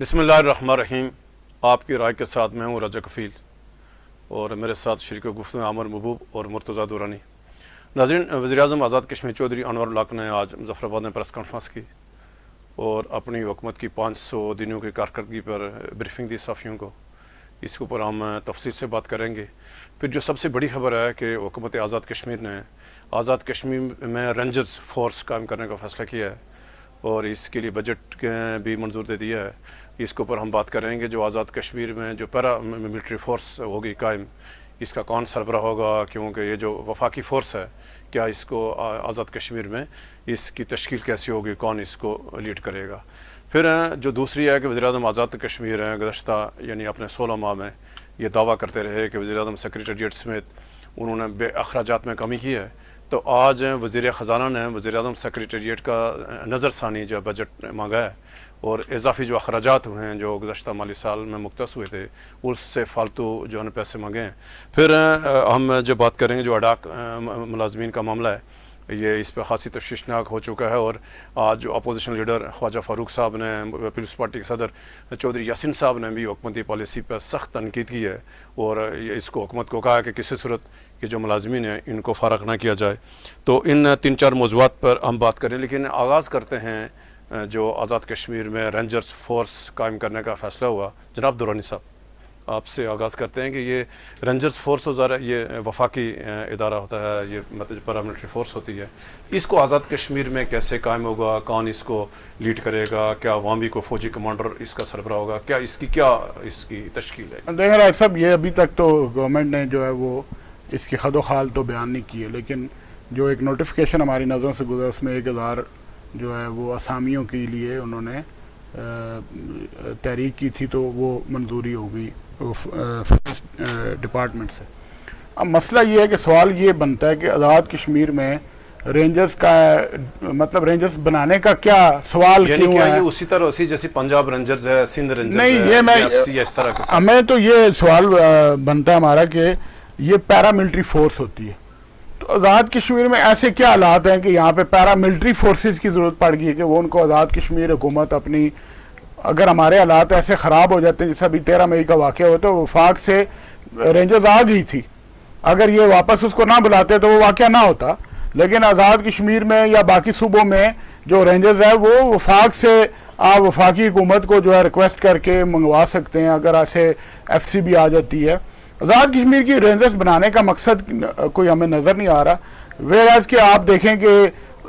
بسم اللہ الرحمن الرحیم. آپ کی رائے کے ساتھ میں ہوں رجا کفیل اور میرے ساتھ شریک گفتگو عامر محبوب اور مرتضیٰ دورانی. ناظرین، وزیر اعظم آزاد کشمیر چودھری انور الحق نے آج مظفر آباد میں پریس کانفرنس کی اور اپنی حکومت کی 500 دنوں کی کارکردگی پر بریفنگ دی صحافیوں کو. اس کے اوپر ہم تفصیل سے بات کریں گے. پھر جو سب سے بڑی خبر ہے کہ حکومت آزاد کشمیر نے آزاد کشمیر میں رینجرز فورس قائم کرنے کا فیصلہ کیا ہے اور اس کے لیے بجٹ بھی منظور دے دیا ہے. اس کے اوپر ہم بات کریں گے. جو آزاد کشمیر میں جو پیرا ملٹری فورس ہوگی قائم، اس کا کون سربراہ ہوگا، کیونکہ یہ جو وفاقی فورس ہے کیا اس کو آزاد کشمیر میں اس کی تشکیل کیسی ہوگی، کون اس کو لیڈ کرے گا. پھر جو دوسری ہے کہ وزیر اعظم آزاد کشمیر ہیں گزشتہ یعنی اپنے 16 ماہ میں یہ دعویٰ کرتے رہے کہ وزیر اعظم سیکریٹریٹ سمیت انہوں نے بے اخراجات میں کمی کی ہے. تو آج وزیر خزانہ نے وزیر اعظم سیکریٹریٹ کا نظر ثانی جو بجٹ مانگا ہے اور اضافی جو اخراجات ہوئے ہیں جو گزشتہ مالی سال میں مختص ہوئے تھے اس سے فالتو جو ہے پیسے مانگے ہیں. پھر ہم جو بات کریں گے جو اڈاک ملازمین کا معاملہ ہے، یہ اس پہ خاصی تشویشناک ہو چکا ہے اور آج جو اپوزیشن لیڈر خواجہ فاروق صاحب نے، پیپلز پارٹی کے صدر چودھری یاسین صاحب نے بھی حکومتی پالیسی پر سخت تنقید کی ہے اور اس کو حکومت کو کہا کہ کسی صورت یہ جو ملازمین ہیں ان کو فارغ نہ کیا جائے. تو ان 3-4 موضوعات پر ہم بات کریں، لیکن آغاز کرتے ہیں جو آزاد کشمیر میں رینجرز فورس قائم کرنے کا فیصلہ ہوا. جناب دورانی صاحب، آپ سے آغاز کرتے ہیں کہ یہ رینجرز فورس تو ظاہر یہ وفاقی ادارہ ہوتا ہے، یہ مطلب پیراملٹری فورس ہوتی ہے، اس کو آزاد کشمیر میں کیسے قائم ہوگا، کون اس کو لیڈ کرے گا، کیا عوامی کو فوجی کمانڈر اس کا سربراہ ہوگا، کیا اس کی تشکیل ہے؟ دیکھ رہا ہے سب، یہ ابھی تک تو گورنمنٹ نے جو ہے وہ اس کی خد و خال تو بیان نہیں کی ہے، لیکن جو ایک نوٹیفیکیشن ہماری نظروں سے گزرا اس میں 1000 جو ہے وہ اسامیوں کے لیے انہوں نے تحریک کی تھی، تو وہ منظوری ہو گئی فائنانس ڈپارٹمنٹ سے. اب مسئلہ یہ ہے کہ سوال یہ بنتا ہے کہ آزاد کشمیر میں رینجرز کا مطلب رینجرز بنانے کا کیا سوال کیوں ہے؟ یہ اسی طرح جیسے پنجاب رینجرز ہے، سندھ رینجرز ہے، نہیں، یہ میں اس طرح کے ہمیں تو یہ سوال بنتا ہے ہمارا کہ یہ پیراملٹری فورس ہوتی ہے، تو آزاد کشمیر میں ایسے کیا حالات ہیں کہ یہاں پہ پیراملٹری فورسز کی ضرورت پڑ گئی ہے کہ وہ ان کو آزاد کشمیر حکومت اپنی، اگر ہمارے حالات ایسے خراب ہو جاتے ہیں جیسے ابھی 13 مئی کا واقعہ ہو تو وفاق سے رینجرز آ گئی تھی، اگر یہ واپس اس کو نہ بلاتے تو وہ واقعہ نہ ہوتا. لیکن آزاد کشمیر میں یا باقی صوبوں میں جو رینجرز ہے وہ وفاق سے آپ وفاقی حکومت کو جو ہے ریکویسٹ کر کے منگوا سکتے ہیں اگر ایسے ایف سی بھی آ جاتی ہے. آزاد کشمیر کی رینجرز بنانے کا مقصد کوئی ہمیں نظر نہیں آ رہا، ویراز کہ آپ دیکھیں کہ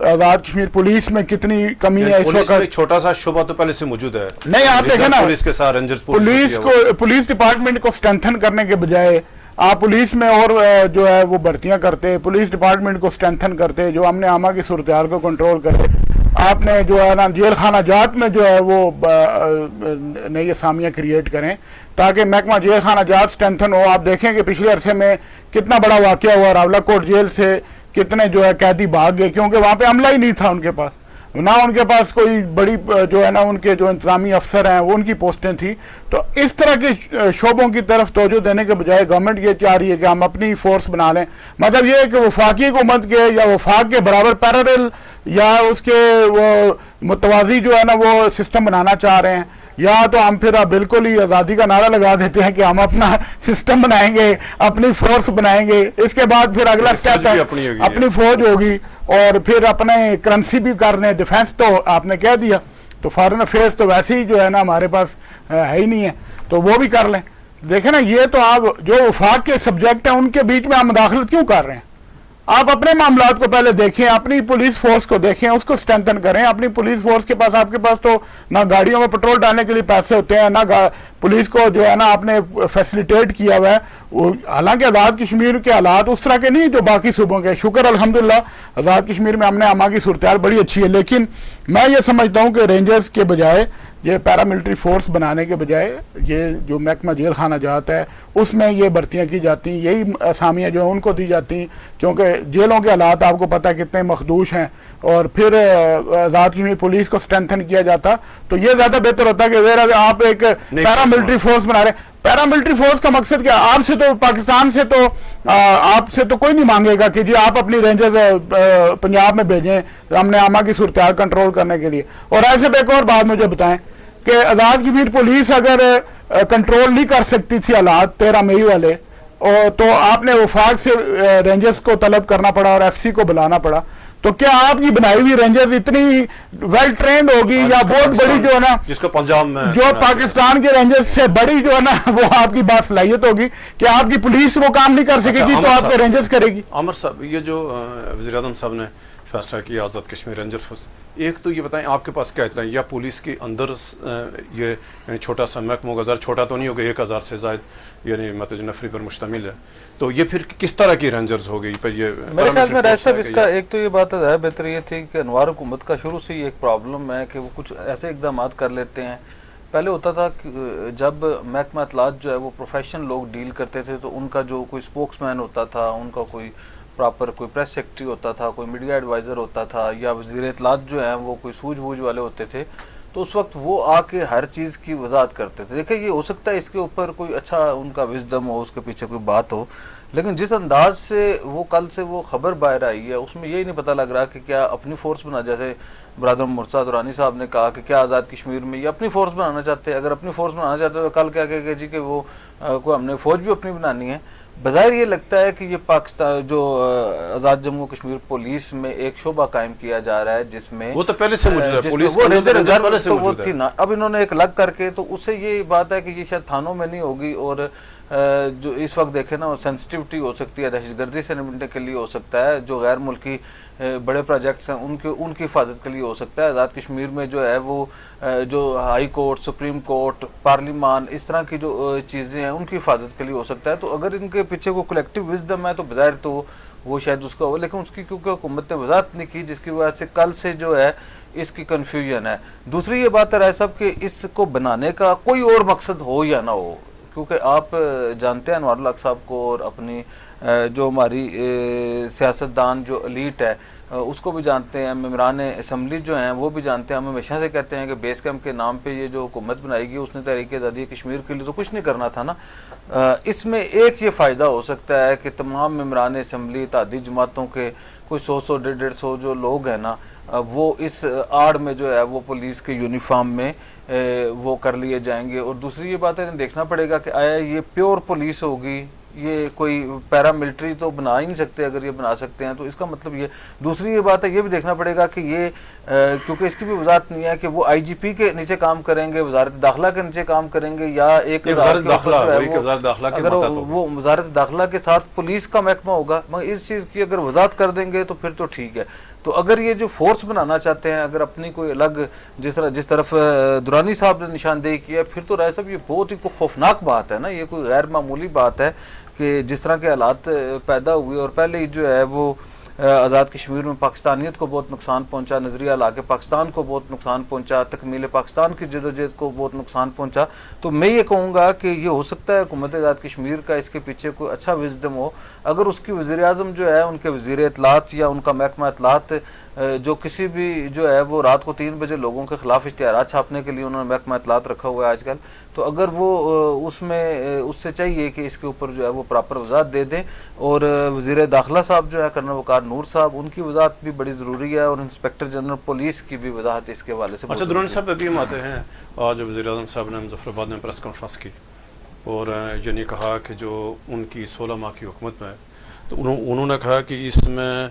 آزاد کشمیر پولیس میں کتنی کمی ہے اس وقت. چھوٹا سا شعبہ تو پہلے سے موجود ہے. نہیں، آپ دیکھیں نا، پولیس کے ساتھ رینجرز پولیس ڈپارٹمنٹ کو اسٹرینتھن کرنے کے بجائے آپ پولیس میں اور جو ہے وہ بھرتیاں کرتے، پولیس ڈپارٹمنٹ کو اسٹرینتھن کرتے، جو امن عامہ کی صورتحال کو کنٹرول کرتے. آپ نے جو ہے نا جیل خانہ جات میں جو ہے وہ نئی اسامیاں کریٹ کریں تاکہ محکمہ جیل خانہ جات اسٹرینتھن ہو. آپ دیکھیں کہ پچھلے عرصے میں کتنا بڑا واقعہ ہوا، راولہ کوٹ جیل سے کتنے جو ہے قیدی بھاگ گئے کیونکہ وہاں پہ عملہ ہی نہیں تھا ان کے پاس، نہ ان کے پاس کوئی بڑی جو ہے نا ان کے جو انتظامی افسر ہیں وہ ان کی پوسٹیں تھیں. تو اس طرح کے شعبوں کی طرف توجہ دینے کے بجائے گورنمنٹ یہ چاہ رہی ہے کہ ہم اپنی فورس بنا لیں. مطلب یہ ہے کہ وفاقی حکومت کے یا وفاق کے برابر پیرالل یا اس کے وہ متوازی جو ہے نا وہ سسٹم بنانا چاہ رہے ہیں، یا تو ہم پھر بالکل ہی آزادی کا نعرہ لگا دیتے ہیں کہ ہم اپنا سسٹم بنائیں گے، اپنی فورس بنائیں گے، اس کے بعد پھر اگلا سٹیپ ہے اپنی فوج ہوگی اور پھر اپنے کرنسی بھی کر لیں. ڈیفینس تو آپ نے کہہ دیا، تو فارن افیئرس تو ویسے ہی جو ہے نا ہمارے پاس ہے ہی نہیں ہے، تو وہ بھی کر لیں. دیکھیں نا، یہ تو آپ جو وفاق کے سبجیکٹ ہیں ان کے بیچ میں آپ مداخلت کیوں کر رہے ہیں؟ آپ اپنے معاملات کو پہلے دیکھیں، اپنی پولیس فورس کو دیکھیں، اس کو اسٹرینتھن کریں. اپنی پولیس فورس کے پاس، آپ کے پاس تو نہ گاڑیوں میں پٹرول ڈالنے کے لیے پیسے ہوتے ہیں، نہ پولیس کو جو ہے نا آپ نے فیسیلیٹیٹ کیا ہوا ہے. حالانکہ آزاد کشمیر کے حالات اس طرح کے نہیں جو باقی صوبوں کے، شکر الحمدللہ آزاد کشمیر میں امن عامہ کی صورتحال بڑی اچھی ہے. لیکن میں یہ سمجھتا ہوں کہ رینجرز کے بجائے، یہ پیراملٹری فورس بنانے کے بجائے، یہ جو محکمہ جیل خانہ جات ہے اس میں یہ بھرتیاں کی جاتی ہیں، یہی اسامیاں جو ہیں ان کو دی جاتی ہیں، کیونکہ جیلوں کے حالات آپ کو پتہ ہے کتنے مخدوش ہیں. اور پھر آزاد کشمیر پولیس کو اسٹرینتھن کیا جاتا تو یہ زیادہ بہتر ہوتا ہے کہ آپ ایک پیراملٹری فورس بنا رہے ہیں. پیراملٹری فورس کا مقصد کیا؟ آپ سے تو پاکستان سے تو آپ سے تو کوئی نہیں مانگے گا کہ جی آپ اپنی رینجرز پنجاب میں بھیجیں امن عامہ کی صورتحال کنٹرول کرنے کے لیے. اور ایسے ایک اور بات مجھے بتائیں کہ آزاد کشمیر پولیس اگر کنٹرول نہیں کر سکتی تھی حالات 13 مئی والے، اور تو آپ نے وفاق سے رینجرز کو طلب کرنا پڑا اور ایف سی کو بلانا پڑا، تو کیا آپ کی بنائی ہوئی رینجرز اتنی ویل ٹرینڈ ہوگی یا بہت بڑی جو ہے نا، جس کو پنجاب میں جو پاکستان کے رینجرز سے بڑی جو ہے نا وہ آپ کی باصلاحیت ہوگی کہ آپ کی پولیس وہ کام نہیں کر سکے گی تو آپ کے رینجرز کرے گی؟ عامر صاحب، یہ جو وزیر اعظم صاحب نے فیصلہ کیا آزاد کشمیر رینجر فورس، ایک تو یہ بتائیں آپ کے پاس کیا اطلاع ہے، یا پولیس کے اندر یہ یعنی چھوٹا سا محکمہ گزار، چھوٹا تو نہیں ہوگا، 1000 سے زائد یعنی مطلب نفری پر مشتمل ہے، تو یہ پھر کس طرح کی رینجرز ہو گئی؟ یہ میرے خیال میں رائس صاحب اس کا ایک تو یہ بات ہے بہتر یہ تھی کہ انوار حکومت کا شروع سے ہی ایک پرابلم ہے کہ وہ کچھ ایسے اقدامات کر لیتے ہیں. پہلے ہوتا تھا کہ جب محکمہ اطلاعات جو ہے وہ پروفیشنل لوگ ڈیل کرتے تھے تو ان کا جو کوئی اسپوکس مین ہوتا تھا، ان کا کوئی پراپر کوئی پریس سیکرٹری ہوتا تھا، کوئی میڈیا ایڈوائزر ہوتا تھا، یا وزیر اطلاعات جو ہیں وہ کوئی سوجھ بوجھ والے ہوتے تھے، تو اس وقت وہ آ کے ہر چیز کی وضاحت کرتے تھے. دیکھیں یہ ہو سکتا ہے اس کے اوپر کوئی اچھا ان کا وزڈم ہو، اس کے پیچھے کوئی بات ہو، لیکن جس انداز سے وہ کل سے وہ خبر باہر آئی ہے اس میں یہی نہیں پتہ لگ رہا کہ کیا اپنی فورس بنا، جیسے برادر مرتضیٰ درانی صاحب نے کہا کہ کیا آزاد کشمیر میں یہ اپنی فورس بنانا چاہتے ہیں. اگر اپنی فورس بنانا چاہتے ہیں تو کل کیا کہ جی کہ وہ کوئی ہم نے فوج بھی اپنی بنانی ہے. بظاہر یہ لگتا ہے کہ یہ پاکستان جو آزاد جموں کشمیر پولیس میں ایک شعبہ قائم کیا جا رہا ہے جس میں وہ تو پہلے سے موجود ہے، پولیس وہ کے رینجر پہلے سے موجود ہے نا، اب انہوں نے ایک الگ کر کے، تو اس سے یہ بات ہے کہ یہ شاید تھانوں میں نہیں ہوگی، اور جو اس وقت دیکھیں نا وہ سینسٹیوٹی ہو سکتی ہے، دہشت گردی سے نمٹنے کے لیے ہو سکتا ہے، جو غیر ملکی بڑے پروجیکٹس ہیں ان کی حفاظت کے لیے ہو سکتا ہے. آزاد کشمیر میں جو ہے وہ جو ہائی کورٹ، سپریم کورٹ، پارلیمان، اس طرح کی جو چیزیں ہیں ان کی حفاظت کے لیے ہو سکتا ہے. تو اگر ان کے پیچھے کوئی کلیکٹیو وزڈم ہے تو بظاہر تو وہ شاید اس کا ہو، لیکن اس کی کیونکہ حکومت نے وضاحت نہیں کی، جس کی وجہ سے کل سے جو ہے اس کی کنفیوژن ہے. دوسری یہ بات ہے رائے صاحب کہ اس کو بنانے کا کوئی اور مقصد ہو یا نہ ہو، کیونکہ آپ جانتے ہیں انوار الحق صاحب کو، اور اپنی جو ہماری سیاستدان جو ایلیٹ ہے اس کو بھی جانتے ہیں، ممبران اسمبلی جو ہیں وہ بھی جانتے ہیں. ہم ہمیشہ سے کہتے ہیں کہ بیس کیمپ کے نام پہ یہ جو حکومت بنائی گئی اس نے تحریک آزادی کشمیر کے لیے تو کچھ نہیں کرنا تھا نا. اس میں ایک یہ فائدہ ہو سکتا ہے کہ تمام ممبران اسمبلی اتحادی جماعتوں کے کوئی 100 150 جو لوگ ہیں نا، وہ اس آڑ میں جو ہے وہ پولیس کے یونیفارم میں وہ کر لیے جائیں گے. اور دوسری یہ بات ہے دیکھنا پڑے گا کہ آیا یہ پیور پولیس ہوگی، یہ کوئی پیرا ملٹری تو بنا ہی نہیں سکتے، اگر یہ بنا سکتے ہیں تو اس کا مطلب یہ. دوسری یہ بات ہے یہ بھی دیکھنا پڑے گا کہ یہ کیونکہ اس کی بھی وضاحت نہیں ہے کہ وہ آئی جی پی کے نیچے کام کریں گے، وزارت داخلہ کے نیچے کام کریں گے، یا ایک وزارت داخلہ اگر وہ وزارت داخلہ کے ساتھ پولیس کا محکمہ ہوگا. مگر اس چیز کی اگر وضاحت کر دیں گے تو پھر تو ٹھیک ہے. تو اگر یہ جو فورس بنانا چاہتے ہیں، اگر اپنی کوئی الگ جس طرف درانی صاحب نے نشاندہی کی ہے، پھر تو رائے صاحب یہ بہت ہی خوفناک بات ہے نا، یہ کوئی غیر معمولی بات ہے کہ جس طرح کے حالات پیدا ہوئے. اور پہلے ہی جو ہے وہ آزاد کشمیر میں پاکستانیت کو بہت نقصان پہنچا، نظریہ لا کے پاکستان کو بہت نقصان پہنچا، تکمیل پاکستان کی جدوجہد کو بہت نقصان پہنچا. تو میں یہ کہوں گا کہ یہ ہو سکتا ہے حکومت آزاد کشمیر کا اس کے پیچھے کوئی اچھا وزڈم ہو. اگر اس کی وزیر اعظم جو ہے، ان کے وزیر اطلاعات یا ان کا محکمہ اطلاعات جو کسی بھی جو ہے وہ رات کو 3 بجے لوگوں کے خلاف اشتہارات چھاپنے کے لیے انہوں نے محکمہ اطلاعات رکھا ہوا ہے آج کل، تو اگر وہ اس سے چاہیے کہ اس کے اوپر جو ہے وہ پراپر وضاحت دے دیں. اور وزیر داخلہ صاحب جو ہے کرنل وقار نور صاحب، ان کی وضاحت بھی بڑی ضروری ہے، اور انسپیکٹر جنرل پولیس کی بھی وضاحت اس کے حوالے سے. اچھا درانی صاحب، ابھی ہم آتے ہیں، آج وزیر اعظم صاحب نے مظفر آباد میں پریس کانفرنس کی اور یعنی کہا کہ جو ان کی 16 ماہ کی حکومت میں، تو انہوں نے کہا کہ اس میں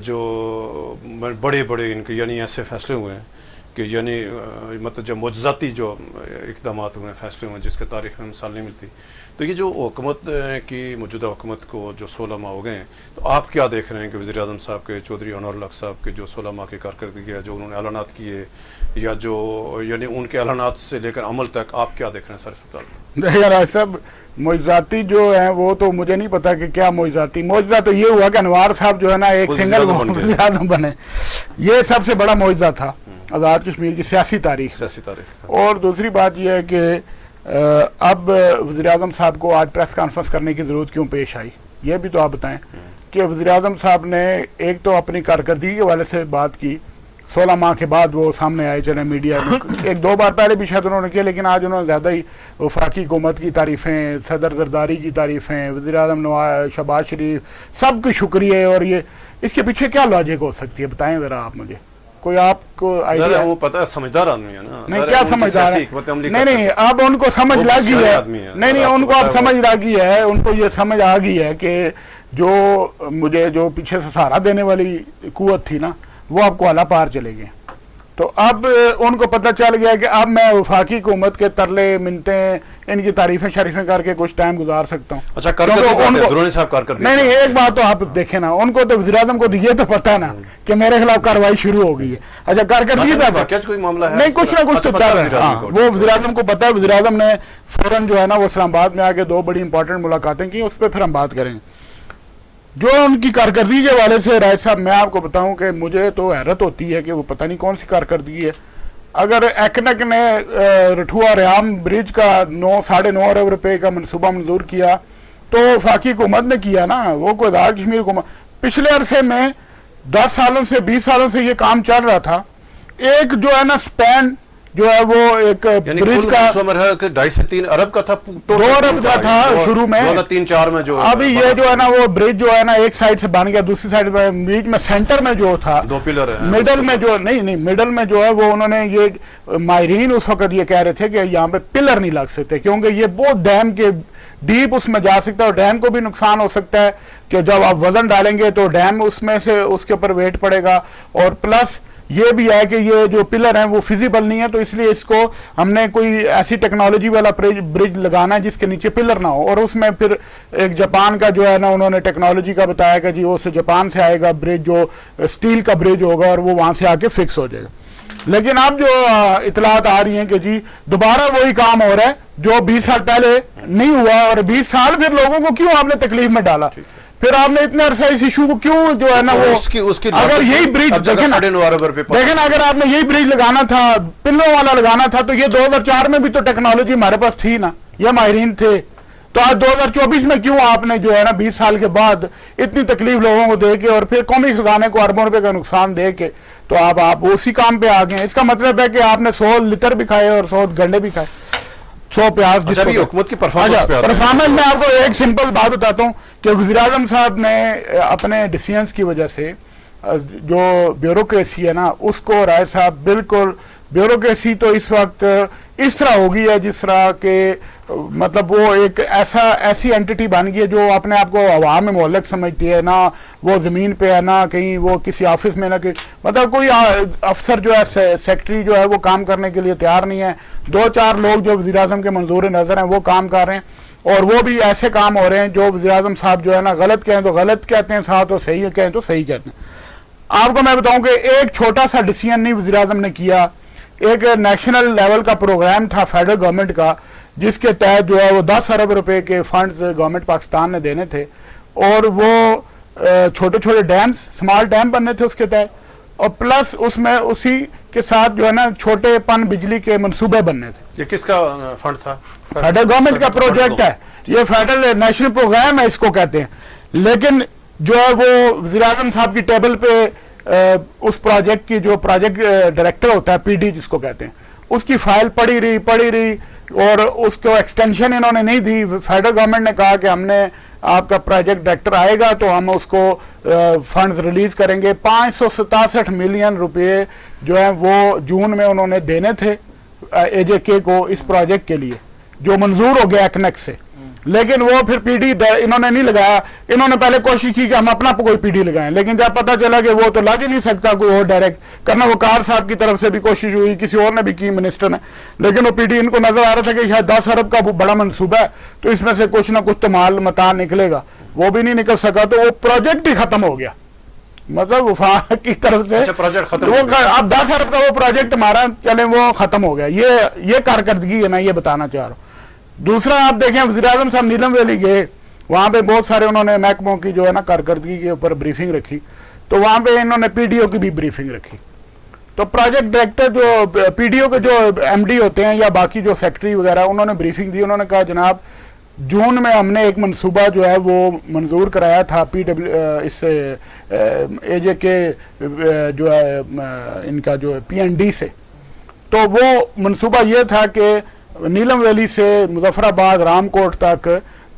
جو بڑے ان کے یعنی ایسے فیصلے ہوئے ہیں کہ یعنی مطلب جو معجزاتی جو اقدامات ہوئے ہیں، فیصلے ہوئے ہیں جس کے تاریخ میں مثال نہیں ملتی. تو یہ جو حکومت کی موجودہ حکومت کو جو 16 ماہ ہو گئے ہیں، تو آپ کیا دیکھ رہے ہیں کہ وزیر اعظم صاحب کے، چودھری انور الحق صاحب کے جو 16 ماہ کی کارکردگی ہے، جو انہوں نے اعلانات کیے، یا جو یعنی ان کے اعلانات سے لے کر عمل تک آپ کیا دیکھ رہے ہیں سر؟ دیکھیں راج صاحب، معجزاتی جو ہیں وہ تو مجھے نہیں پتا کہ کیا معجزاتی. معجزہ تو یہ ہوا کہ انوار صاحب جو ہے نا ایک سنگل وزیر اعظم بنے، یہ سب سے بڑا معجزہ تھا آزاد کشمیر کی سیاسی تاریخ. اور دوسری بات یہ ہے کہ اب وزیر اعظم صاحب کو آج پریس کانفرنس کرنے کی ضرورت کیوں پیش آئی، یہ بھی تو آپ بتائیں. کہ وزیر اعظم صاحب نے ایک تو اپنی کارکردگی کے حوالے سے بات کی، 16 ماہ کے بعد وہ سامنے آئے، چلے میڈیا میں 1-2 بار پہلے بھی شاید انہوں نے کیا، لیکن آج انہوں نے زیادہ ہی وفاقی حکومت کی تعریفیں، صدر زرداری کی تعریفیں، وزیر اعظم شہباز شریف، سب کے شکریہ. اور یہ اس کے پیچھے کیا لاجک ہو سکتی ہے، بتائیں ذرا آپ مجھے. کوئی آپ کو آئیڈیا؟ وہ پتہ ہے سمجھدار آدمی ہے نا. نہیں کیا سمجھدار ہے؟ نہیں اب ان کو سمجھ لگی ہے. نہیں ان کو اب سمجھ لگی ہے, ان کو یہ سمجھ آ گئی ہے کہ جو مجھے جو پیچھے سے سہارا دینے والی قوت تھی نا وہ اب کو اعلیٰ پار چلے گئے. تو اب ان کو پتہ چل گیا کہ اب میں وفاقی حکومت کے ترلے منتیں ان کی تعریفیں شریفیں کر کے کچھ ٹائم گزار سکتا ہوں. اچھا نہیں ایک بات تو آپ دیکھیں نا, ان کو تو وزیر اعظم کو یہ تو پتہ ہے نا کہ میرے خلاف کارروائی شروع ہو گئی ہے. اچھا کوئی معاملہ ہے نہیں کچھ نہ کچھ تو چل رہا ہے. ہاں وہ وزیر اعظم کو پتہ ہے. وزیر اعظم نے فوراً جو ہے نا وہ اسلام آباد میں آ کے 2 بڑی امپورٹنٹ ملاقاتیں کی, اس پہ پھر ہم بات کریں گے. جو ان کی کارکردگی کے حوالے سے راج صاحب میں آپ کو بتاؤں کہ مجھے تو حیرت ہوتی ہے کہ وہ پتہ نہیں کون سی کارکردگی ہے. اگر ایکنک نے رٹھوا ریام برج کا 9.5 ارب روپے کا منصوبہ منظور کیا تو وفاقی حکومت نے کیا نا, وہ کوئی آزاد کشمیر حکومت. پچھلے عرصے میں 10 سالوں سے 20 سالوں سے یہ کام چل رہا تھا. ایک جو ہے نا اسپین جو ہے وہ ایک برج کا 2.5 سے 3 ارب کا تھا, 2 ارب کا تھا شروع میں. 2003-4 میں جو ابھی یہ جو ہے نا وہ برج جو ہے نا ایک سائڈ سے بن گیا, دوسری سائڈ میں بیچ میں سینٹر میں جو تھا 2 پلر ہے, مڈل میں جو نہیں مڈل میں جو ہے وہ انہوں نے یہ ماہرین اس وقت یہ کہہ رہے تھے کہ یہاں پہ پلر نہیں لگ سکتے کیونکہ یہ بہت ڈیم کے ڈیپ اس میں جا سکتا ہے اور ڈیم کو بھی نقصان ہو سکتا ہے کہ جب آپ وزن ڈالیں گے تو ڈیم اس میں سے اس کے اوپر ویٹ پڑے گا. اور پلس یہ بھی ہے کہ یہ جو پلر ہیں وہ فیزیبل نہیں ہے, تو اس لیے اس کو ہم نے کوئی ایسی ٹیکنالوجی والا برج لگانا ہے جس کے نیچے پلر نہ ہو. اور اس میں پھر ایک جاپان کا جو ہے نا انہوں نے ٹیکنالوجی کا بتایا کہ جی وہ جاپان سے آئے گا برج, جو اسٹیل کا برج ہوگا اور وہ وہاں سے آ کے فکس ہو جائے گا. لیکن اب جو اطلاعات آ رہی ہیں کہ جی دوبارہ وہی کام ہو رہا ہے جو 20 سال پہلے نہیں ہوا, اور 20 سال پھر لوگوں کو کیوں آپ نے تکلیف میں ڈالا, پھر آپ نے اتنے عرصہ اس ایشو کو کیوں جو ہے نا وہ اگر یہی برج دیکھیں نا اگر آپ نے یہی برج لگانا تھا پلوں والا لگانا تھا تو یہ 2004 میں بھی تو ٹیکنالوجی ہمارے پاس تھی نا, یہ ماہرین تھے. تو آج 2024 میں کیوں آپ نے جو ہے نا 20 سال کے بعد اتنی تکلیف لوگوں کو دے کے اور پھر قومی خزانے کو اربوں روپے کا نقصان دے کے تو آپ اسی کام پہ آ گئے ہیں. اس کا مطلب ہے کہ آپ نے 100 لتر بھی کھائے اور 100 گنڈے بھی کھائے, 100 پیاز. حکومت کی پرفارمنس میں آپ کو ایک سمپل بات بتاتا ہوں کہ وزیر اعظم صاحب نے اپنے ڈیسیژنز کی وجہ سے جو بیوروکریسی ہے نا اس کو رائے صاحب بالکل بیوروکریسی تو اس وقت اس طرح ہو گئی ہے جس طرح کہ مطلب وہ ایک ایسی اینٹی بن گئی ہے جو اپنے آپ کو ہوا میں معلق سمجھتی ہے, نہ وہ زمین پہ ہے نہ کہیں وہ کسی آفس میں, نہ کہ مطلب کوئی افسر جو ہے سیکٹری جو ہے وہ کام کرنے کے لیے تیار نہیں ہے. 2-4 لوگ جو وزیر اعظم کے منظور نظر ہیں وہ کام کر رہے ہیں, اور وہ بھی ایسے کام ہو رہے ہیں جو وزیر اعظم صاحب جو ہے نا غلط کہیں تو غلط کہتے ہیں, ساتھ اور صحیح کہیں تو صحیح کہتے ہیں. آپ کو میں بتاؤں کہ ایک چھوٹا سا ڈیسیژن نہیں وزیر اعظم نے کیا. ایک نیشنل لیول کا پروگرام تھا فیڈرل گورنمنٹ کا جس کے تحت جو ہے وہ 10 ارب روپے کے فنڈز گورنمنٹ پاکستان نے دینے تھے, اور وہ چھوٹے چھوٹے ڈیمز سمال ڈیم بننے تھے اس کے تحت, اور پلس اس میں اسی کے ساتھ جو ہے نا چھوٹے پن بجلی کے منصوبے بننے تھے. یہ کس کا فنڈ تھا؟ فیڈرل گورنمنٹ کا پروجیکٹ ہے یہ, فیڈرل نیشنل پروگرام ہے اس کو کہتے ہیں. لیکن جو ہے وہ وزیر اعظم صاحب کی ٹیبل پہ اس پروجیکٹ کی جو پروجیکٹ ڈائریکٹر ہوتا ہے پی ڈی جس کو کہتے ہیں, اس کی فائل پڑی رہی اور اس کو ایکسٹینشن انہوں نے نہیں دی. فیڈرل گورنمنٹ نے کہا کہ ہم نے آپ کا پروجیکٹ ڈائریکٹر آئے گا تو ہم اس کو فنڈز ریلیز کریں گے. 567 ملین روپے جو ہیں وہ جون میں انہوں نے دینے تھے اے جے کے کو اس پروجیکٹ کے لیے جو منظور ہو گیا ایکنیک سے. لیکن وہ پھر پی ڈی انہوں نے نہیں لگایا. انہوں نے پہلے کوشش کی کہ ہم اپنا کوئی پی ڈی لگائیں, لیکن جب پتہ چلا کہ وہ تو لگ ہی نہیں سکتا کوئی اور ڈائریکٹ کرنا. وقار صاحب کی طرف سے بھی کوشش ہوئی, کسی اور نے بھی کی منسٹر نے, لیکن وہ پی ڈی ان کو نظر آ رہا تھا کہ شاید 10 ارب کا بڑا منصوبہ ہے تو اس میں سے کچھ نہ کچھ تو مال متا نکلے گا. وہ بھی نہیں نکل سکا تو وہ پروجیکٹ ہی ختم ہو گیا. مطلب وفاق کی طرف سے اب 10 ارب کا وہ پروجیکٹ ہمارا چلے وہ ختم ہو گیا. یہ کارکردگی ہے, میں یہ بتانا چاہ رہا ہوں. دوسرا آپ دیکھیں وزیر اعظم صاحب نیلم ویلی گئے, وہاں پہ بہت سارے انہوں نے محکموں کی جو ہے نا کارکردگی کے اوپر بریفنگ رکھی, تو وہاں پہ انہوں نے پی ڈی او کی بھی بریفنگ رکھی. تو پروجیکٹ ڈائریکٹر جو پی ڈی او کے جو ایم ڈی ہوتے ہیں یا باقی جو سیکٹری وغیرہ انہوں نے بریفنگ دی. انہوں نے کہا جناب جون میں ہم نے ایک منصوبہ جو ہے وہ منظور کرایا تھا اس اے جے کے جو ہے ان کا جو پی این ڈی سے, تو وہ منصوبہ یہ تھا کہ نیلم ویلی سے مظفر آباد رام کوٹ تک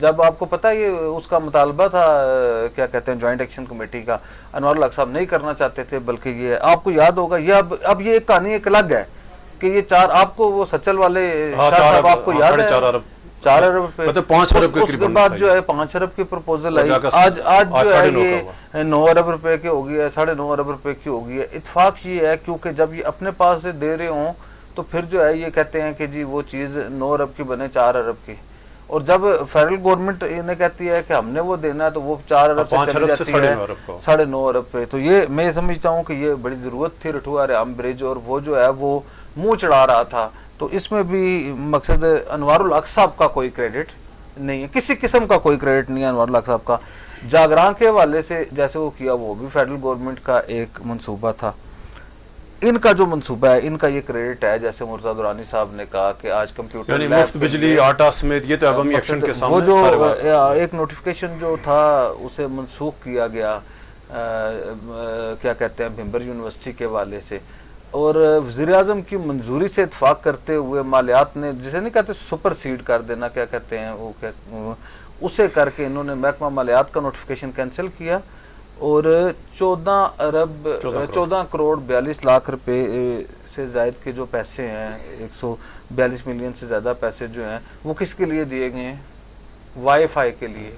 جب آپ کو پتہ یہ اس کا مطالبہ تھا کیا کہتے ہیں جوائنٹ ایکشن کمیٹی کا، انوار الحق صاحب نہیں کرنا چاہتے تھے، بلکہ یہ آپ کو یاد ہوگا یہ اب یہ ایک کہانی ایک الگ ہے کہ یہ چار، آپ کو وہ سچل والے شاہ صاحب آپ کو یاد ہے 4 ارب روپے، مطلب 5 ارب اس کے بعد جو ہے 5 ارب کی پروپوزل آئی، آج جو ہے یہ 9 ارب روپے کی ہو گئی ہے، 9.5 ارب روپے کی ہو گئی ہے۔ اتفاق یہ ہے کیونکہ جب یہ اپنے پاس سے دے رہے ہوں تو پھر جو ہے یہ کہتے ہیں کہ جی وہ چیز 9 ارب کی بنے 4 ارب کی، اور جب فیڈرل گورنمنٹ انہیں کہتی ہے کہ ہم نے وہ دینا ہے تو وہ 4 ارب سے چلی جاتی ہے 9.5 ارب پہ۔ تو یہ میں سمجھتا ہوں کہ یہ بڑی ضرورت تھی رٹھوا ریام برج، اور وہ جو ہے وہ منہ چڑھا رہا تھا، تو اس میں بھی مقصد انوار الحق صاحب کا کوئی کریڈٹ نہیں ہے، کسی قسم کا کوئی کریڈٹ نہیں ہے انوار الحق صاحب کا۔ جاگراں کے حوالے سے جیسے وہ کیا وہ بھی فیڈرل گورنمنٹ کا ایک منصوبہ تھا، ان کا جو منصوبہ ہے ان کا یہ کریڈٹ ہے، جیسے مرتضیٰ درانی صاحب نے کہا کہ آج کمپیوٹر یعنی مفت بجلی آٹا سمیت یہ تو عوامی ایکشن کے سامنے وہ جو ایک نوٹیفیکیشن جو تھا اسے منسوخ کیا گیا کیا کہتے ہیں بھمبر یونیورسٹی کے حوالے سے، اور وزیر اعظم کی منظوری سے اتفاق کرتے ہوئے مالیات نے جسے نہیں کہتے سپر سیڈ کر دینا کیا کہتے ہیں وہ اسے کر کے انہوں نے محکمہ مالیات کا نوٹیفیکیشن کینسل کیا، اور 14 کروڑ 42 لاکھ روپے سے زائد کے جو پیسے ہیں 142 ملین سے زیادہ پیسے جو ہیں وہ کس کے لیے دیے گئے ہیں؟ وائی فائی کے لیے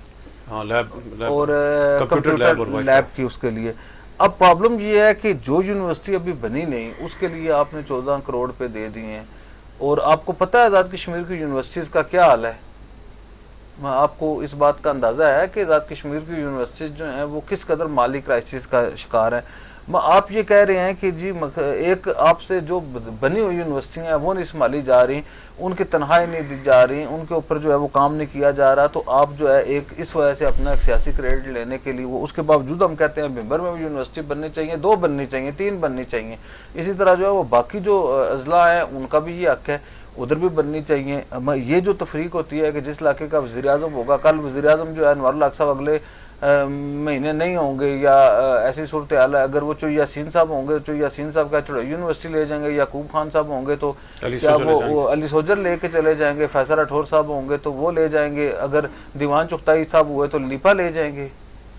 اور کمپیوٹر لیب کی اس کے لیے۔ اب پرابلم یہ ہے کہ جو یونیورسٹی ابھی بنی نہیں اس کے لیے آپ نے 14 کروڑ پہ دے دیے ہیں، اور آپ کو پتہ ہے آزاد کشمیر کی یونیورسٹیز کا کیا حال ہے؟ آپ کو اس بات کا اندازہ ہے کہ آزاد کشمیر کی یونیورسٹیز جو ہیں وہ کس قدر مالی کرائسس کا شکار ہیں؟ آپ یہ کہہ رہے ہیں کہ جی ایک آپ سے جو بنی ہوئی یونیورسٹیاں ہیں وہ نہیں سنبھالی جا رہی، ان کی تنخواہیں نہیں دی جا رہی، ان کے اوپر جو ہے وہ کام نہیں کیا جا رہا، تو آپ جو ہے ایک اس وجہ سے اپنا ایک سیاسی کریڈٹ لینے کے لیے وہ اس کے باوجود ہم کہتے ہیں بھمبر میں بھی یونیورسٹی بننی چاہیے، 2 بننی چاہیے، 3 بننی چاہیے، اسی طرح جو ہے وہ باقی جو اضلاع ہیں ان کا بھی یہ حق ہے ادھر بھی بننی چاہیے۔ یہ جو تفریق ہوتی ہے کہ جس علاقے کا وزیر اعظم ہوگا، کل وزیر اعظم جو ہے انوار الحق صاحب اگلے مہینے نہیں ہوں گے یا ایسی صورتحال ہے، اگر وہ چوئی یاسین صاحب ہوں گے، چوئی یاسین صاحب کا چڑھائی یونیورسٹی لے جائیں گے، یعقوب خان صاحب ہوں گے تو کیا وہ علی سوجر لے کے چلے جائیں گے، فیصل راٹھور صاحب ہوں گے تو وہ لے جائیں گے، اگر دیوان چغتائی صاحب ہوئے تو لیپا لے جائیں گے،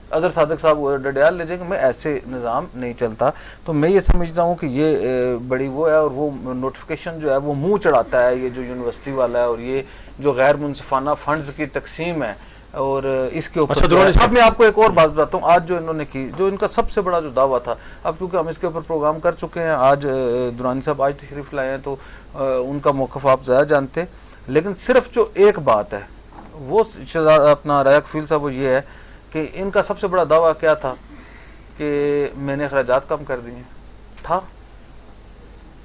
اظہر صادق صاحب ہوئے ڈڈیال لے جائیں گے۔ میں ایسے نظام نہیں چلتا، تو میں یہ سمجھتا ہوں کہ یہ بڑی وہ ہے، اور وہ نوٹیفیکیشن جو ہے وہ منہ چڑھاتا ہے یہ جو یونیورسٹی والا ہے، اور یہ جو غیر منصفانہ فنڈز کی تقسیم ہے، اور اس کے اوپر اب میں آپ کو ایک اور بات بتاتا ہوں۔ آج جو انہوں نے کی، جو ان کا سب سے بڑا جو دعویٰ تھا، اب کیونکہ ہم اس کے اوپر پروگرام کر چکے ہیں، آج درانی صاحب آج تشریف لائے ہیں تو ان کا موقف آپ زیادہ جانتے، لیکن صرف جو ایک بات ہے وہ اپنا رایا کفیل صاحب وہ یہ ہے کہ ان کا سب سے بڑا دعویٰ کیا تھا کہ میں نے اخراجات کم کر دیے تھا،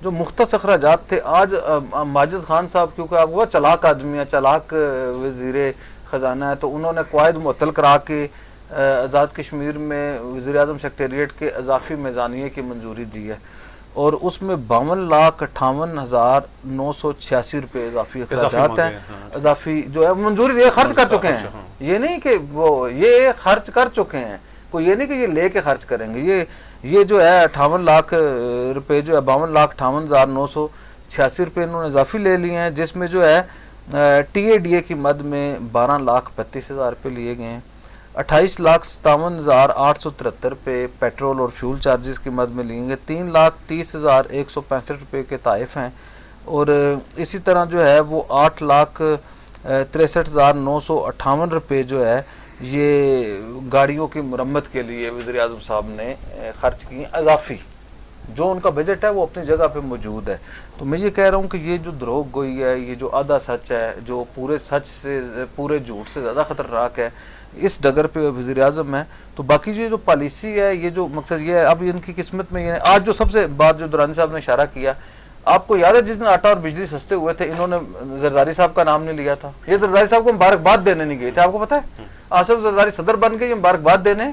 جو مختص اخراجات تھے۔ آج ماجد خان صاحب کیونکہ آپ وہ چلاک آدمی ہیں، چلاک وزیر خزانہ ہے، تو انہوں نے قواعد معطل کرا کے آزاد کشمیر میں وزیر اعظم سیکریٹریٹ کے اضافی میزانیے کی منظوری دی ہے، اور اس میں 52,58,986 روپے اضافی اخراجات ہیں، اضافی جو ہے منظوری دی، خرچ کر چکے ہیں، یہ نہیں کہ وہ یہ خرچ کر چکے ہیں، کوئی یہ نہیں کہ یہ لے کے خرچ کریں گے، یہ جو ہے 58 لاکھ روپے جو ہے 52,58,986 روپے انہوں نے اضافی لے لیے ہیں، جس میں جو ہے ٹی اے ڈی اے کی مد میں 12,32,000 روپے لیے گئے ہیں، 28,57,873 روپے پیٹرول اور فیول چارجز کی مد میں لیے گئے، 3,30,165 روپے کے طائف ہیں، اور اسی طرح جو ہے وہ 8,63,958 روپے جو ہے یہ گاڑیوں کی مرمت کے لیے وزیر اعظم صاحب نے خرچ کیے اضافی، جو ان کا بجٹ ہے وہ اپنی جگہ پہ موجود ہے۔ تو میں یہ کہہ رہا ہوں کہ یہ جو دروغ گوئی ہے، یہ جو آدھا سچ ہے، جو پورے سچ سے پورے جھوٹ سے زیادہ خطرناک ہے، اس ڈگر پہ وزیر اعظم ہے۔ تو باقی جو پالیسی ہے، یہ جو مقصد یہ ہے، اب ان کی قسمت میں یہ آج جو سب سے بات جو درانی صاحب نے اشارہ کیا، آپ کو یاد ہے جس دن آٹا اور بجلی سستے ہوئے تھے انہوں نے زرداری صاحب کا نام نہیں لیا تھا، یہ زرداری صاحب کو مبارکباد دینے نہیں گئے تھے، آپ کو پتہ ہے آصف زرداری صدر بن کے یہ مبارکباد دینے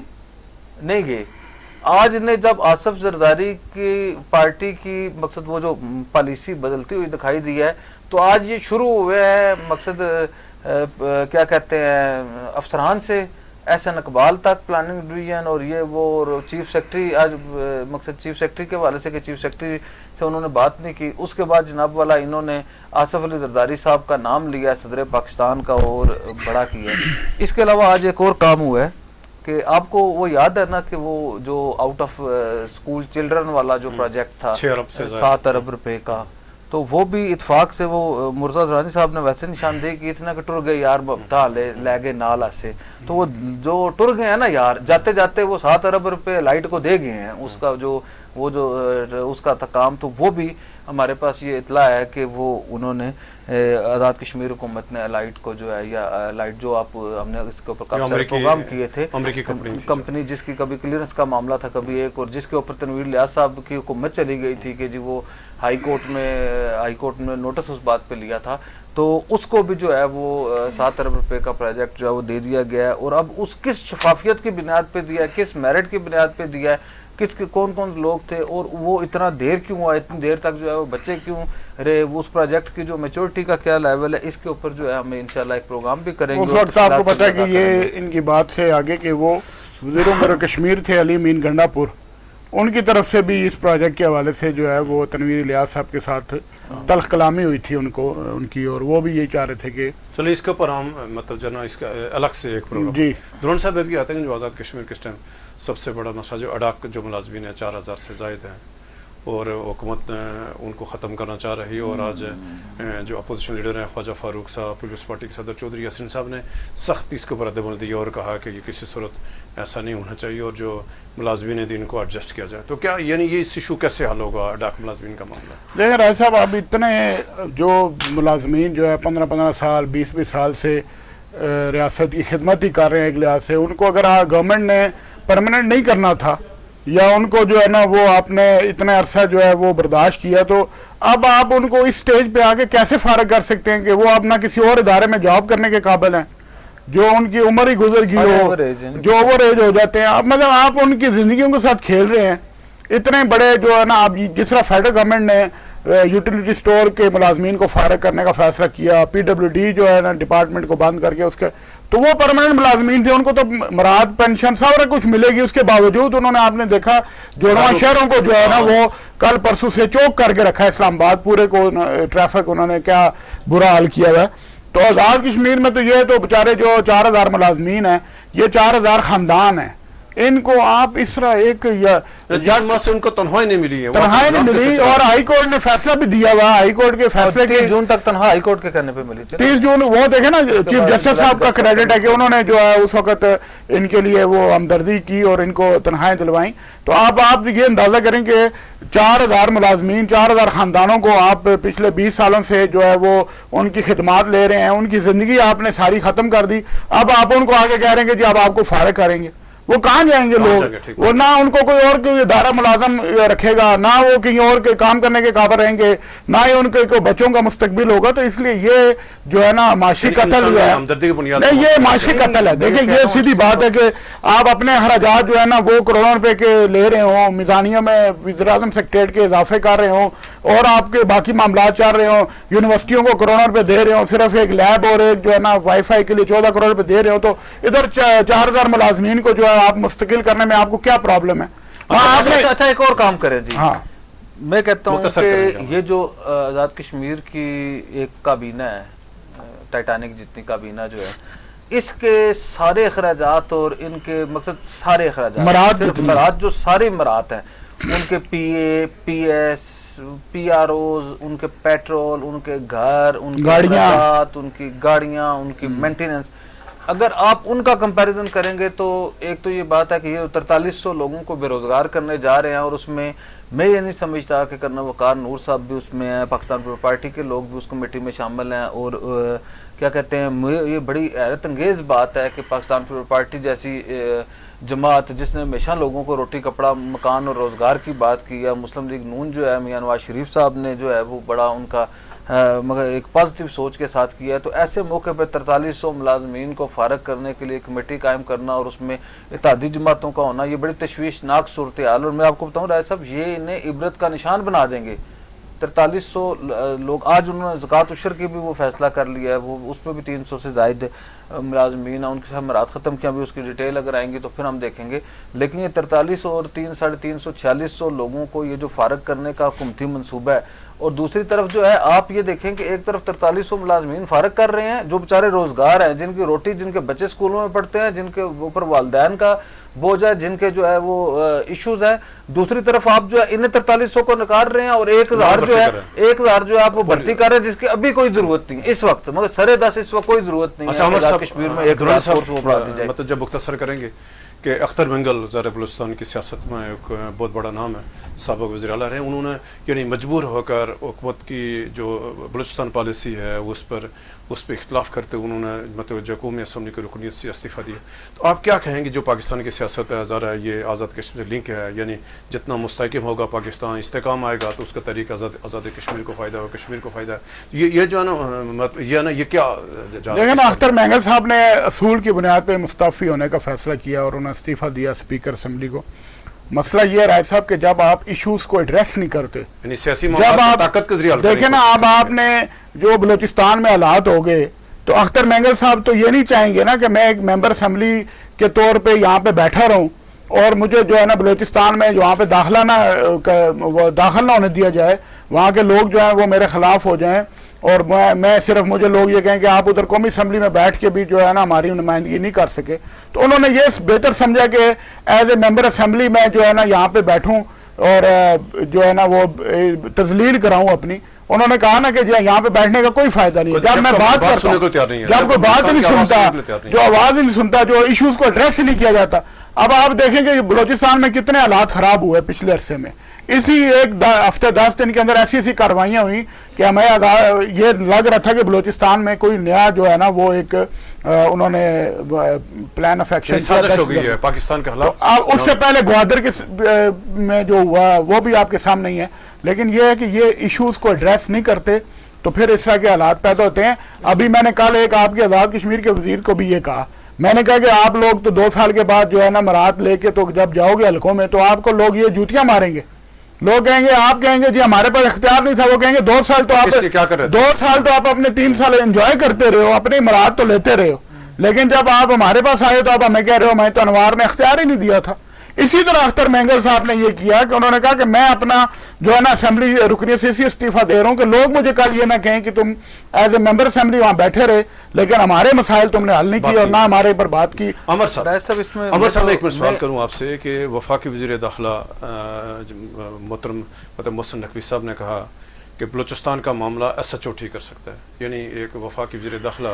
نہیں گئے۔ آج نے جب آصف زرداری کی پارٹی کی مقصد وہ جو پالیسی بدلتی ہوئی دکھائی دی ہے، تو آج یہ شروع ہوئے ہیں مقصد کیا کہتے ہیں افسران سے، احسن اقبال تک پلاننگ ڈویژن اور یہ وہ چیف سیکرٹری، آج مقصد چیف سیکرٹری کے حوالے سے کہ چیف سیکرٹری سے انہوں نے بات نہیں کی. اس کے بعد جناب والا انہوں نے آصف علی زرداری صاحب کا نام لیا صدر پاکستان کا اور بڑا کیا. اس کے علاوہ آج ایک اور کام ہوا ہے کہ آپ کو وہ یاد ہے نا کہ وہ جو آؤٹ آف اسکول چلڈرن والا جو پروجیکٹ تھا 7 ارب روپے کا، تو وہ بھی اتفاق سے وہ مرزا درانی صاحب نے ویسے نشاندہی کی تھی نا کہ ٹر گئے یار بتا لے گئے نال سے. تو وہ جو ٹر گئے ہیں نا یار، جاتے جاتے وہ 7 ارب روپے لائٹ کو دے گئے ہیں. اس کا جو اس کا تھا کام، تو وہ بھی ہمارے پاس یہ اطلاع ہے کہ وہ انہوں نے آزاد کشمیر حکومت نے لائٹ کو جو ہے یا لائٹ جو ہم نے اس کے اوپر کافی سارے پروگرام کیے تھے، امریکی کمپنی جس کی کبھی کلیئرنس کا معاملہ تھا کبھی ایک، اور جس کے اوپر تنویر الیاس صاحب کی حکومت چلی گئی تھی کہ جی وہ ہائی کورٹ میں نوٹس اس بات پہ لیا تھا، تو اس کو بھی جو ہے وہ 7 ارب روپے کا پروجیکٹ جو ہے وہ دے دیا گیا ہے. اور اب اس کس شفافیت کی بنیاد پہ دیا ہے، کس میرٹ کی بنیاد پہ دیا ہے، کس کے کون لوگ تھے، اور وہ اتنا دیر کیوں ہوا، اتنی دیر تک جو ہے وہ بچے کیوں رہے، اس پروجیکٹ کی جو میچورٹی کا کیا لیول ہے، اس کے اوپر جو ہے ہم انشاءاللہ ایک پروگرام بھی کریں گے. اس وقت آپ کو پتہ ہے کہ یہ ان کی بات سے آگے کہ وہ وزیر امور کشمیر تھے علی مین گنڈا پور، ان کی طرف سے بھی اس پروجیکٹ کے حوالے سے جو ہے وہ تنویر الیاس صاحب کے ساتھ تلخ کلامی ہوئی تھی ان کی، اور وہ بھی یہی چاہ رہے تھے کہ چلو اس کے اوپر ہم مطلب جو نا اس کا الگ سے ایک پروگرام. جی درون صاحب ابھی آتے ہیں جو آزاد کشمیر کے ٹائم سب سے بڑا مسئلہ جو اڈاک جو ملازمین ہیں 4000 سے زائد ہیں، اور حکومت ان کو ختم کرنا چاہ رہی ہے. اور آج جو اپوزیشن لیڈر ہیں خواجہ فاروق صاحب، پیپلز پارٹی کے صدر چودھری یاسین صاحب نے سختی اس کے اوپر رد دیا اور کہا کہ یہ کسی صورت ایسا نہیں ہونا چاہیے اور جو ملازمین ہیں ان کو ایڈجسٹ کیا جائے. تو کیا یعنی یہ اس ایشو کیسے حل ہوگا اڈاک ملازمین کا معاملہ؟ دیکھیں رائے صاحب، اب اتنے جو ملازمین جو ہے 15 سال 20 سال سے ریاست کی خدمت ہی کر رہے ہیں ایک لحاظ سے، ان کو اگر گورنمنٹ نے پرماننٹ نہیں کرنا تھا یا ان کو جو ہے نا وہ آپ نے اتنا عرصہ جو ہے وہ برداشت کیا، تو اب آپ ان کو اس سٹیج پہ آگے کیسے فارغ کر سکتے ہیں کہ وہ اپنا کسی اور ادارے میں جاب کرنے کے قابل ہیں، جو ان کی عمر ہی گزر گئی ہو، جو اوور ایج ہو جاتے ہیں. اب مطلب آپ ان کی زندگیوں کے ساتھ کھیل رہے ہیں. اتنے بڑے جو ہے نا، آپ جس طرح فیڈرل گورنمنٹ نے یوٹیلیٹی سٹور کے ملازمین کو فارغ کرنے کا فیصلہ کیا، PWD جو ہے نا ڈپارٹمنٹ کو بند کر کے اس کے، تو وہ پرماننٹ ملازمین تھے، ان کو تو مراد پینشن سارا کچھ ملے گی. اس کے باوجود انہوں نے، آپ نے دیکھا جوڑواں شہروں کو جو ہے نا وہ کل پرسوں سے چوک کر کے رکھا ہے، اسلام آباد پورے کو ٹریفک انہوں نے کیا برا حال کیا ہے. تو آزاد کشمیر میں تو یہ تو بیچارے جو 4000 ملازمین ہیں، یہ 4000 خاندان ہیں، ان کو آپ اس طرح ایک سے ان کو تنخواہ نہیں ملی ہے، تنخواہ نہیں ملی. اور ہائی کورٹ نے فیصلہ بھی دیا ہوا، ہائی کورٹ کے فیصلے 30 جون تک تنخواہ ہائی کورٹ کے کرنے پہ ملی تھی. 30 جون وہ دیکھیں نا، چیف جسٹس صاحب کا کریڈٹ ہے کہ انہوں نے جو ہے اس وقت ان کے لیے وہ ہمدردی کی اور ان کو تنخواہیں دلوائیں. تو آپ یہ اندازہ کریں کہ 4000 ملازمین، 4000 خاندانوں کو آپ پچھلے 20 سالوں سے جو ہے وہ ان کی خدمات لے رہے ہیں، ان کی زندگی آپ نے ساری ختم کر دی. اب آپ ان کو آگے کہہ رہے ہیں کہ جی اب آپ کو فارغ کریں گے. وہ کہاں جائیں گے لوگ؟ وہ نہ ان کو کوئی اور کوئی ادارہ ملازم رکھے گا، نہ وہ کہیں اور کے کام کرنے کے قابل رہیں گے، نہ ہی ان کے کوئی بچوں کا مستقبل ہوگا. تو اس لیے یہ جو ہے نا معاشی قتل جو ہے، نہیں یہ معاشی قتل ہے. دیکھیں یہ سیدھی بات ہے کہ آپ اپنے اخراجات جو ہے نا وہ کروڑوں روپے کے لے رہے ہوں، میزانیہ میں وزیر اعظم سیکریٹریٹ کے اضافے کر رہے ہوں، اور آپ کے باقی معاملات چل رہے ہوں، یونیورسٹیوں کو کروڑوں روپے دے رہے ہوں، صرف ایک لیب اور ایک جو ہے نا وائی فائی کے لیے 14 کروڑ روپے دے رہے ہوں، تو ادھر 4000 ملازمین کو جو ہے آپ مستقل کرنے میں آپ کو کیا پرابلم ہے؟ اچھا ایک اور کام کریں جی. ہاں میں کہتا ہوں کہ یہ جو آزاد کشمیر کی ایک کابینہ ہے، ٹائٹینک جتنی کابینہ جو ہے، اس کے سارے اخراجات اور ان کے مقصد سارے اخراجات مراد جو سارے مراد ہیں، ان کے P S P R Os, ان کے پیٹرول، ان کے گھر، ان کے اخراجات، ان کی گاڑیاں، ان کی مینٹیننس، اگر آپ ان کا کمپیریزن کریں گے تو ایک تو یہ بات ہے کہ یہ 4300 لوگوں کو بے روزگار کرنے جا رہے ہیں. اور اس میں میں یہ نہیں سمجھتا کہ کرنل وقار نور صاحب بھی اس میں ہیں، پاکستان پیپلز پارٹی کے لوگ بھی اس کمیٹی میں شامل ہیں. اور کیا کہتے ہیں، یہ بڑی حیرت انگیز بات ہے کہ پاکستان پیپلز پارٹی جیسی جماعت جس نے ہمیشہ لوگوں کو روٹی کپڑا مکان اور روزگار کی بات کی ہے، مسلم لیگ نون جو ہے میاں نواز شریف صاحب نے جو ہے وہ بڑا ان کا مگر ایک پازیٹیو سوچ کے ساتھ کیا ہے. تو ایسے موقع پہ 4300 ملازمین کو فارغ کرنے کے لیے کمیٹی قائم کرنا اور اس میں اتحادی جماعتوں کا ہونا، یہ بڑی تشویشناک صورتحال. اور میں آپ کو بتاؤں رائے صاحب، یہ انہیں عبرت کا نشان بنا دیں گے 4300 لوگ آج انہوں نے زکوٰۃ عشر کی بھی وہ فیصلہ کر لیا ہے، وہ اس پہ بھی 300 سے زائد ملازمین ہیں، ان کے ساتھ مراد ختم کیا، بھی اس کی ڈیٹیل اگر آئیں گی تو پھر ہم دیکھیں گے. لیکن یہ 4300 اور 300 4600 لوگوں کو یہ جو فارغ کرنے کا حکومتی منصوبہ ہے، اور دوسری طرف جو ہے آپ یہ دیکھیں کہ ایک طرف 4300 ملازمین فارغ کر رہے ہیں جو بیچارے روزگار ہیں، جن کی روٹی، جن کے بچے اسکولوں میں پڑھتے ہیں، جن کے اوپر والدین کا بوجھ ہے، جن کے جو ہے وہ ایشوز ہیں. دوسری طرف آپ جو ہے انہیں 4300 کو نکار رہے ہیں اور 1000 جو ہے آپ وہ بھرتی کر رہے ہیں جس کی ابھی کوئی ضرورت نہیں ہے اس وقت، مگر سرے 10 اس وقت کوئی ضرورت نہیں ہے کشمیر میں ایک فورس وہ بڑھا دی جائے. مطلب جب مختصر کریں گے کہ اختر منگل ظاہر بلوچستان کی سیاست میں ایک بہت بڑا نام ہے، سابق وزیر اعلیٰ رہے. انہوں نے یعنی مجبور ہو کر حکومت کی جو بلوچستان پالیسی ہے اس پہ اختلاف کرتے انہوں نے مطلب قومی اسمبلی کی رکنیت سے استعفیٰ دیا. تو آپ کیا کہیں گے جو پاکستان کی سیاست ہے، ظاہر ہے یہ آزاد کشمیر لنک ہے، یعنی جتنا مستحکم ہوگا پاکستان، استحکام آئے گا تو اس کا طریقہ آزاد کشمیر کو فائدہ ہے، کشمیر کو فائدہ ہے. یہ جو ہے نا یہ کیا دیکھیں نا، اختر مینگل صاحب نے اصول کی بنیاد پہ مستعفی ہونے کا فیصلہ کیا اور انہوں نے استعفیٰ دیا اسپیکر اسمبلی کو. مسئلہ یہ ہے رائے صاحب کہ جب آپ ایشوز کو ایڈریس نہیں کرتے، یعنی سیاسی معاملات طاقت کے ذریعے دیکھیں نا، اب آپ نے جو بلوچستان میں حالات ہو گئے تو اختر مینگل صاحب تو یہ نہیں چاہیں گے نا کہ میں ایک ممبر اسمبلی کے طور پہ یہاں پہ بیٹھا رہوں اور مجھے جو ہے نا بلوچستان میں جو وہاں پہ داخل نہ ہونے دیا جائے، وہاں کے لوگ جو ہیں وہ میرے خلاف ہو جائیں اور میں صرف مجھے لوگ یہ کہیں کہ آپ ادھر قومی اسمبلی میں بیٹھ کے بھی جو ہے نا ہماری نمائندگی نہیں کر سکے. تو انہوں نے یہ بہتر سمجھا کہ ایز اے ممبر اسمبلی میں جو ہے نا یہاں پہ بیٹھوں اور جو ہے نا وہ تذلیل کراؤں اپنی. انہوں نے کہا نا کہ یہاں پہ بیٹھنے کا کوئی فائدہ نہیں ہے، جب میں بات کرتا ہوں، جب کوئی بات ہی نہیں سنتا، جو آواز ہی نہیں سنتا، جو ایشوز کو ایڈریس ہی نہیں کیا جاتا. اب آپ دیکھیں کہ بلوچستان میں کتنے حالات خراب ہوئے پچھلے عرصے میں. اسی ایک ہفتے 10 دن کے اندر ایسی کاروائیاں ہوئیں کہ ہمیں یہ لگ رہا تھا کہ بلوچستان میں کوئی نیا جو ہے نا وہ ایک انہوں نے پلان آف ایکشن سازش ہو گئی ہے پاکستان کے خلاف. اس سے پہلے گوادر میں جو ہوا وہ بھی آپ کے سامنے ہی ہے. لیکن یہ ہے کہ یہ ایشوز کو ایڈریس نہیں کرتے تو پھر اس طرح کے حالات پیدا ہوتے ہیں. ابھی میں نے کل ایک آپ کے آزاد کشمیر کے وزیر کو بھی یہ کہا، میں نے کہا کہ آپ لوگ تو 2 سال کے بعد جو ہے نا مراد لے کے تو جب جاؤ گے حلقوں میں تو آپ کو لوگ یہ جوتیاں ماریں گے. لوگ کہیں گے، آپ کہیں گے جی ہمارے پاس اختیار نہیں تھا، وہ کہیں گے 2 سال تو آپ اپنے 3 سال انجوائے کرتے رہے ہو، اپنی مراد تو لیتے رہے ہو، لیکن جب آپ ہمارے پاس آئے تو آپ ہمیں کہہ رہے ہو میں تو انوار نے اختیار ہی نہیں دیا تھا. اسی طرح اختر مینگل صاحب نے یہ کیا کہ انہوں نے کہا کہ میں اپنا جو ہے نا اسمبلی رکنیت سے اسی استعفیٰ دے رہا ہوں کہ لوگ مجھے کل یہ نہ کہیں کہ تم ایز اے ممبر اسمبلی وہاں بیٹھے رہے لیکن ہمارے مسائل تم نے حل نہیں کیے اور نہ ہمارے پر بات کی. عمر صاحب ایک منٹ سوال کروں آپ سے کہ وفاقی وزیر داخلہ محترم محسن نقوی صاحب نے کہا کہ بلوچستان کا معاملہ SHO ٹھیک کر سکتا ہے. یعنی ایک وفاقی وزیر داخلہ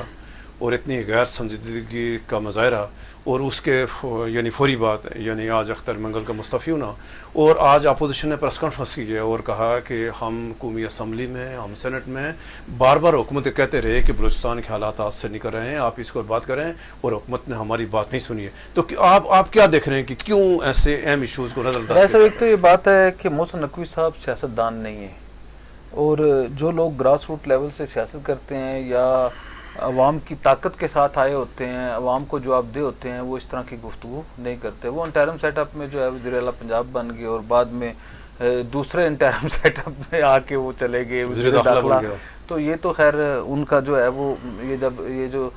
اور اتنی غیر سنجیدگی کا مظاہرہ اور اس کے یعنی فوری بات یعنی آج اختر منگل کا مستعفی ہونا، اور آج اپوزیشن نے پریس کانفرنس کی ہے اور کہا کہ ہم قومی اسمبلی میں، ہم سینٹ میں بار بار حکومت کہتے رہے کہ بلوچستان کے حالات آج سے نکل رہے ہیں، آپ اس کو بات کریں، اور حکومت نے ہماری بات نہیں سنی ہے. تو آپ کیا دیکھ رہے ہیں کہ کیوں ایسے اہم ایشوز کو نظر انداز؟ ایک تو یہ بات ہے کہ محسن نقوی صاحب سیاستدان نہیں ہیں، اور جو لوگ گراس روٹ لیول سے سیاست کرتے ہیں یا عوام کی طاقت کے ساتھ آئے ہوتے ہیں، عوام کو جواب دہ ہوتے ہیں، وہ اس طرح کی گفتگو نہیں کرتے. وہ انٹرم سیٹ اپ میں جو ہے وزیر اعلیٰ پنجاب بن گئے اور بعد میں دوسرے انٹرم سیٹ اپ میں آ کے وہ چلے گئے وزیر داخلہ. تو یہ تو خیر ان کا جو ہے وہ یہ جو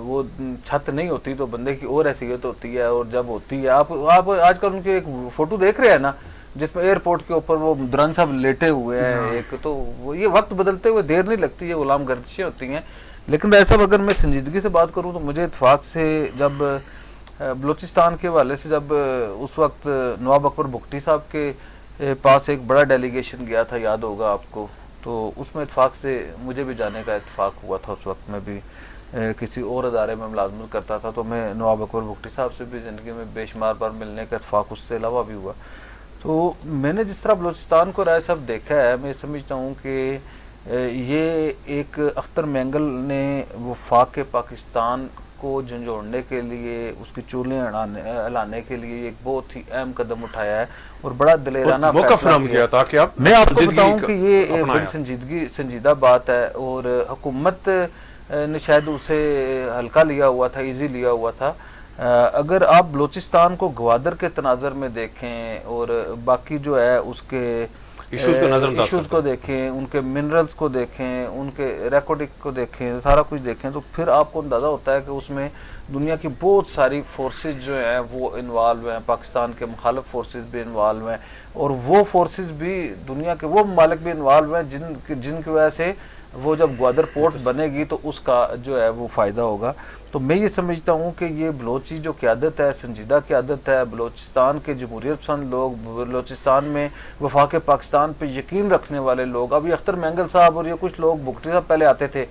وہ چھت نہیں ہوتی تو بندے کی اور حیثیت ہوتی ہے، اور جب ہوتی ہے آپ آج کل ان کی ایک فوٹو دیکھ رہے ہیں نا جس میں ایئرپورٹ کے اوپر وہ دران صاحب لیٹے ہوئے ہیں ایک، تو وہ یہ وقت بدلتے ہوئے دیر نہیں لگتی ہے، غلام گردشیں ہوتی ہیں. لیکن ویسا اگر میں سنجیدگی سے بات کروں تو مجھے اتفاق سے جب بلوچستان کے حوالے سے جب اس وقت نواب اکبر بگٹی صاحب کے پاس ایک بڑا ڈیلیگیشن گیا تھا، یاد ہوگا آپ کو، تو اس میں اتفاق سے مجھے بھی جانے کا اتفاق ہوا تھا. اس وقت میں بھی کسی اور ادارے میں ملازمت کرتا تھا تو میں نواب اکبر بگٹی صاحب سے بھی زندگی میں بے شمار بار ملنے کا اتفاق اس سے علاوہ بھی ہوا. تو میں نے جس طرح بلوچستان کو رائے صاحب دیکھا ہے، میں سمجھتا ہوں کہ یہ ایک اختر مینگل نے وفاق پاکستان کو جھنجھوڑنے کے لیے، اس کی چولیں ہلانے کے لیے ایک بہت ہی اہم قدم اٹھایا ہے اور بڑا دلیرانہ فیصلہ کیا تاکہ میں آپ کو بتاؤں کہ یہ بڑی سنجیدہ بات ہے، اور حکومت نے شاید اسے ہلکا لیا ہوا تھا، ایزی لیا ہوا تھا. اگر آپ بلوچستان کو گوادر کے تناظر میں دیکھیں اور باقی جو ہے اس کے ایشوز کو نظر انداز ایشوز کو دیکھیں، ان کے منرلز کو دیکھیں، ان کے ریکارڈنگ کو دیکھیں، سارا کچھ دیکھیں، تو پھر آپ کو اندازہ ہوتا ہے کہ اس میں دنیا کی بہت ساری فورسز جو ہیں وہ انوالو ہیں، پاکستان کے مخالف فورسز بھی انوالو ہیں، اور وہ فورسز بھی دنیا کے وہ ممالک بھی انوالو ہیں جن کی وجہ سے وہ جب گوادر پورٹ بنے گی تو اس کا جو ہے وہ فائدہ ہوگا. تو میں یہ سمجھتا ہوں کہ یہ بلوچی جو قیادت ہے، سنجیدہ قیادت ہے، بلوچستان کے جمہوریت پسند لوگ، بلوچستان میں وفاق پاکستان پہ یقین رکھنے والے لوگ. اب یہ اختر مینگل صاحب اور یہ کچھ لوگ بگٹی صاحب پہلے آتے تھے،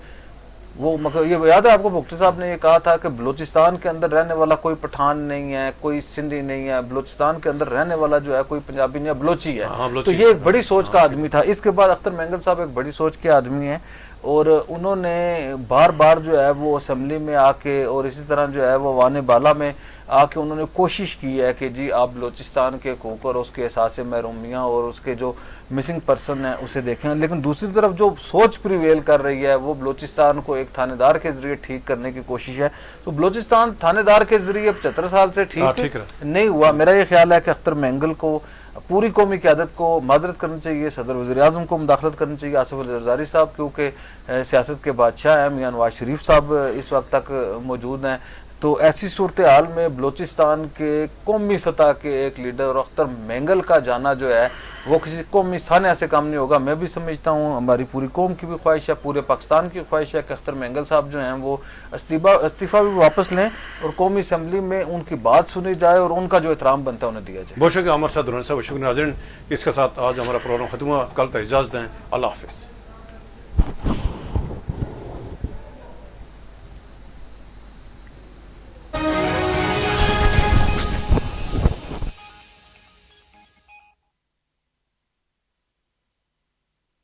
وہ یہ یاد ہے آپ کو بگٹی صاحب نے یہ کہا تھا کہ بلوچستان کے اندر رہنے والا کوئی پٹھان نہیں ہے، کوئی سندھی نہیں ہے، بلوچستان کے اندر رہنے والا جو ہے کوئی پنجابی نہیں ہے، بلوچی ہے. تو یہ ایک بڑی سوچ کا آدمی تھا. اس کے بعد اختر مینگل صاحب ایک بڑی سوچ کے آدمی ہیں، اور انہوں نے بار بار جو ہے وہ اسمبلی میں آ کے اور اسی طرح جو ہے وہ وان بالا میں آ کے انہوں نے کوشش کی ہے کہ جی آپ بلوچستان کے حقوق اور اس کے احساس محرومیاں اور اس کے جو مسنگ پرسن ہیں اسے دیکھیں. لیکن دوسری طرف جو سوچ پریویل کر رہی ہے وہ بلوچستان کو ایک تھانے دار کے ذریعے ٹھیک کرنے کی کوشش ہے. تو بلوچستان تھانے دار کے ذریعے 75 سال سے ٹھیک نہیں ہوا. میرا یہ خیال ہے کہ اختر مینگل کو، پوری قومی قیادت کو معذرت کرنی چاہیے، صدر وزیر اعظم کو مداخلت کرنی چاہیے، آصف علی زرداری صاحب کیونکہ سیاست کے بادشاہ ہیں، میاں نواز شریف صاحب اس وقت تک موجود ہیں. تو ایسی صورتحال میں بلوچستان کے قومی سطح کے ایک لیڈر اختر مینگل کا جانا جو ہے وہ کسی قومی سانحہ سے کام نہیں ہوگا. میں بھی سمجھتا ہوں، ہماری پوری قوم کی بھی خواہش ہے، پورے پاکستان کی خواہش ہے کہ اختر مینگل صاحب جو ہیں وہ استعفیٰ بھی واپس لیں اور قومی اسمبلی میں ان کی بات سنی جائے اور ان کا جو احترام بنتا ہے انہیں دیا جائے. بہت شکریہ عمر صاحب، درانی صاحب، شکریہ. ناظرین، اس کے ساتھ آج ہمارا پروگرام ختم ہوا. کل تک اجازت دیں. اللہ حافظ.